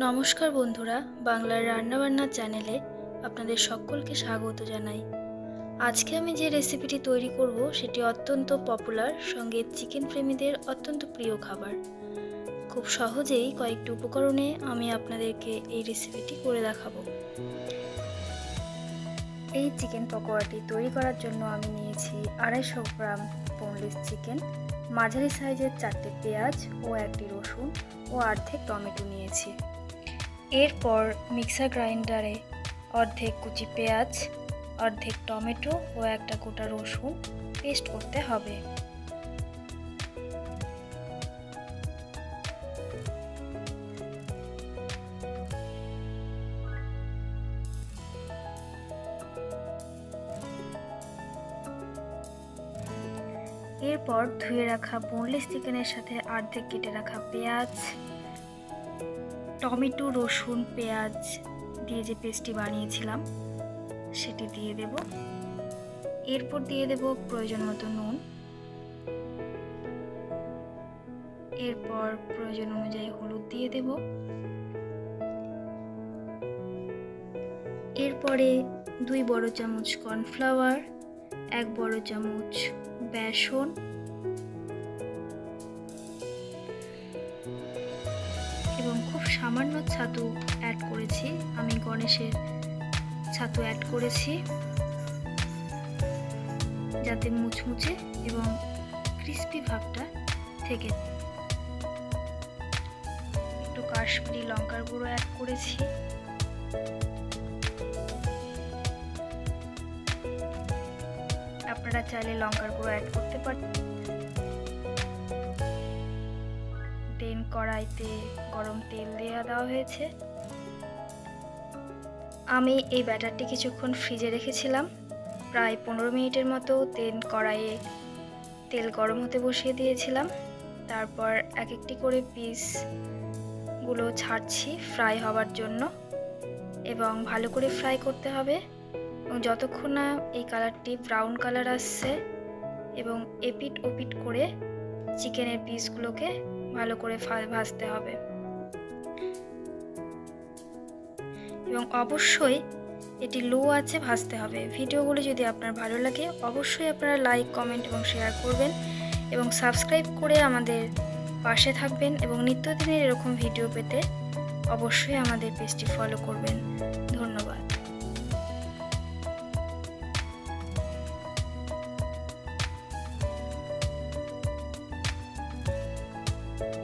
নমস্কার বন্ধুরা, বাংলার রান্নাবান্নার চ্যানেলে আপনাদের সকলকে স্বাগত জানাই। আজকে আমি যে রেসিপিটি তৈরি করব সেটি অত্যন্ত পপুলার, সঙ্গে চিকেন প্রেমীদের অত্যন্ত প্রিয় খাবার। খুব সহজেই কয়েকটি উপকরণে আমি আপনাদেরকে এই রেসিপিটি করে দেখাবো। এই চিকেন পকোড়াটি তৈরি করার জন্য আমি নিয়েছি 250 গ্রাম বোনলেস চিকেন, মাঝারি সাইজের 4টে পেঁয়াজ ও 1টি রসুন ও অর্ধেক টমেটো নিয়েছি। এরপর মিক্সার গ্রাইন্ডারে অর্ধেক কুচি পেঁয়াজ, অর্ধেক টমেটো ও একটা গোটা রসুন পেস্ট করতে হবে। এরপর ধুয়ে রাখা বোনলেস চিকেনের সাথে অর্ধেক কেটে রাখা পেঁয়াজ, টমেটো, রসুন, পেঁয়াজ দিয়ে যে পেস্টটি বানিয়েছিলাম সেটি দিয়ে দেব। এরপর দিয়ে দেব প্রয়োজন মতো নুন, এরপর প্রয়োজন অনুযায়ী হলুদ দিয়ে দেব। এরপরে 2 বড় চামচ কর্নফ্লাওয়ার, 1 বড় চামচ বেসন এবং খুব সামান্য ছাতু অ্যাড করেছি। আমি গণেশের ছাতু অ্যাড করেছি যাতে মুচমুচে এবং ক্রিস্পি ভাবটা থেকে। একটু কাশ্মীরি লঙ্কার গুঁড়ো অ্যাড করেছি। আপনারা চাইলে লঙ্কার গুঁড়ো অ্যাড করতে পারেন। দেন কড়াইতে গরম তেল দেওয়া হয়েছে। আমি এই ব্যাটারটি কিছুক্ষণ ফ্রিজে রেখেছিলাম, প্রায় 15 মিনিটের মতো। দেন কড়াইয়ে তেল গরম হতে বসিয়ে দিয়েছিলাম। তারপর এক একটি করে পিসগুলো ছাড়ছি ফ্রাই হওয়ার জন্য, এবং ভালো করে ফ্রাই করতে হবে। এবং যতক্ষণ না এই কালারটি ব্রাউন কালার আসছে, এবং এপিট ওপিট করে চিকেনের পিসগুলোকে ভালো করে ভাজতে হবে। এবং অবশ্যই এটি লো আঁচে ভাজতে হবে। ভিডিওগুলো যদি আপনার ভালো লাগে অবশ্যই আপনারা লাইক, কমেন্ট এবং শেয়ার করবেন, এবং সাবস্ক্রাইব করে আমাদের পাশে থাকবেন। এবং নিত্যদিনের এরকম ভিডিও পেতে অবশ্যই আমাদের পেজটি ফলো করবেন। ধন্যবাদ।